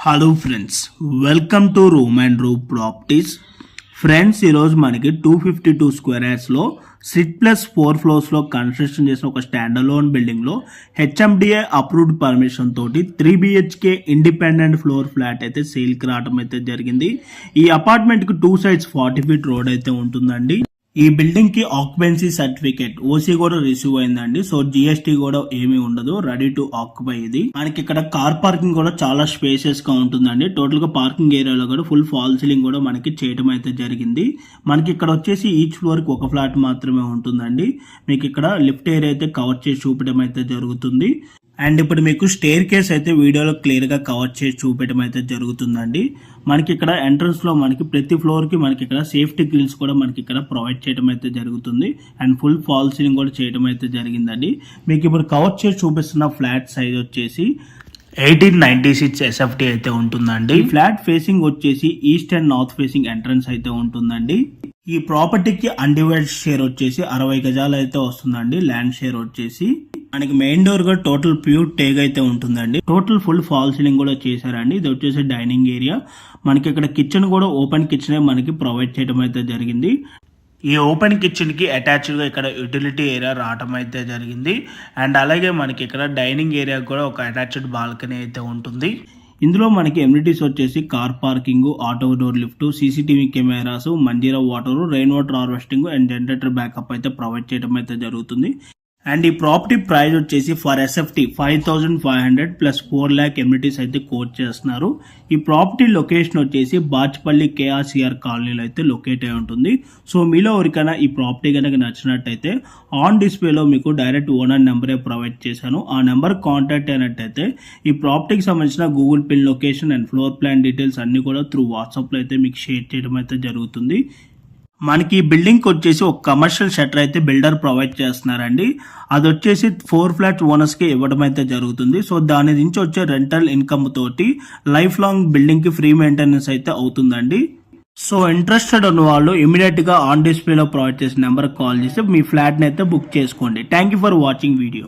Hello friends, welcome to room and room properties. Friends, ఈరోజు మనకి 252 square యార్డ్స్లో 6+4 ఫ్లోర్స్లో construction చేసిన ఒక స్టాండ్ అలోన్ బిల్డింగ్లో హెచ్ఎండిఏ అప్రూవ్డ్ పర్మిషన్ తోటి 3 BHK ఇండిపెండెంట్ ఫ్లోర్ ఫ్లాట్ అయితే సేల్కి రావడం అయితే జరిగింది. ఈ అపార్ట్మెంట్కి 2 sides 40 feet రోడ్ అయితే ఉంటుందండి. ఈ బిల్డింగ్ కి ఆక్యుపెన్సీ సర్టిఫికేట్ ఓసీ కూడా రిసీవ్ అయిందండి. సో జిఎస్టీ కూడా ఏమీ ఉండదు, రెడీ టు ఆక్యుపై. ఇది మనకి ఇక్కడ కార్ పార్కింగ్ కూడా చాలా స్పేసియస్ గా ఉంటుందండి. టోటల్ గా పార్కింగ్ ఏరియాలో కూడా ఫుల్ ఫాల్ సీలింగ్ కూడా మనకి చేయడం అయితే జరిగింది. మనకి ఇక్కడ వచ్చేసి ఈచ్ ఫ్లోర్ కి ఒక ఫ్లాట్ మాత్రమే ఉంటుందండి. మీకు ఇక్కడ లిఫ్ట్ ఏరియా అయితే కవర్ చేసి చూపడం అయితే జరుగుతుంది. అండ్ ఇప్పుడు మీకు స్టేర్ కేస్ అయితే వీడియోలో క్లియర్ గా కవర్ చేసి చూపించడం అయితే జరుగుతుందండి. మనకి ఇక్కడ ఎంట్రన్స్ లో మనకి ప్రతి ఫ్లోర్ కి మనకి ఇక్కడ సేఫ్టీ గ్రిల్స్ కూడా మనకి ఇక్కడ ప్రొవైడ్ చేయడం అయితే జరుగుతుంది. అండ్ ఫుల్ ఫాల్ సీలింగ్ కూడా చేయడం అయితే జరిగిందండి. మీకు ఇప్పుడు కవర్ చేసి చూపిస్తున్న ఫ్లాట్ సైజ్ వచ్చేసి 1896 SFT అయితే ఉంటుందండి. ఫ్లాట్ ఫేసింగ్ వచ్చేసి east and north facing entrance అయితే ఉంటుందండి. ఈ ప్రాపర్టీకి అన్డివైడెడ్ షేర్ వచ్చేసి 60 గజాలు అయితే వస్తుందండి. ల్యాండ్ షేర్ వచ్చేసి మనకి మెయిన్ డోర్ కూడా టోటల్ ప్యూర్ టేగ్ అయితే ఉంటుందండి. టోటల్ ఫుల్ ఫాల్ సీలింగ్ కూడా చేశారండి. ఇది వచ్చేసి డైనింగ్ ఏరియా. మనకి ఇక్కడ కిచెన్ కూడా ఓపెన్ కిచెన్ మనకి ప్రొవైడ్ చేయడం అయితే జరిగింది. ఈ ఓపెన్ కిచెన్ కి అటాచ్డ్ గా ఇక్కడ యూటిలిటీ ఏరియా రావడం అయితే జరిగింది. అండ్ అలాగే మనకి ఇక్కడ డైనింగ్ ఏరియా కూడా ఒక అటాచ్డ్ బాల్కనీ అయితే ఉంటుంది. ఇందులో మనకి ఎమ్యూనిటీస్ వచ్చేసి car parking, auto door lift, CCTV cameras, Manjira water, rain water harvesting and generator backup అయితే ప్రొవైడ్ చేయడం అయితే జరుగుతుంది. అండ్ ఈ ప్రాపర్టీ ప్రైస్ వచ్చేసి for SFT 5500 plus 4 lakh amenities అయితే కోట్ చేస్తున్నారు. ఈ ప్రాపర్టీ లొకేషన్ వచ్చేసి బాచ్పల్లి KRCR కాలనీలో అయితే లొకేట్ అయి ఉంటుంది. సో మీలో ఎవరికైనా ఈ ప్రాపర్టీ కనుక నచ్చినట్టయితే ఆన్ డిస్ప్లేలో మీకు డైరెక్ట్ ఓనర్ నెంబరే ప్రొవైడ్ చేశాను. ఆ నెంబర్ కాంటాక్ట్ అయినట్టయితే ఈ ప్రాపర్టీకి సంబంధించిన Google pin location and floor plan details అన్ని కూడా త్రూ వాట్సాప్లో అయితే మీకు షేర్ చేయడం అయితే జరుగుతుంది. మనకి ఈ బిల్డింగ్ వచ్చేసి ఒక కమర్షియల్ షట్టర్ అయితే బిల్డర్ ప్రొవైడ్ చేస్తున్నారండి. అది వచ్చేసి 4 ఫ్లాట్స్ ఓనర్స్ కి ఇవ్వడం అయితే జరుగుతుంది. సో దాని నుంచి వచ్చే రెంటల్ ఇన్కమ్ తోటి లైఫ్ లాంగ్ బిల్డింగ్ కి ఫ్రీ మెయింటెనెన్స్ అయితే అవుతుందండి. సో ఇంట్రెస్టెడ్ ఉన్న వాళ్ళు ఇమీడియట్ గా ఆన్ డిస్ప్లేలో ప్రొవైడ్ చేసిన నెంబర్ కాల్ చేసి మీ ఫ్లాట్ ని అయితే బుక్ చేసుకోండి. Thank you for watching video.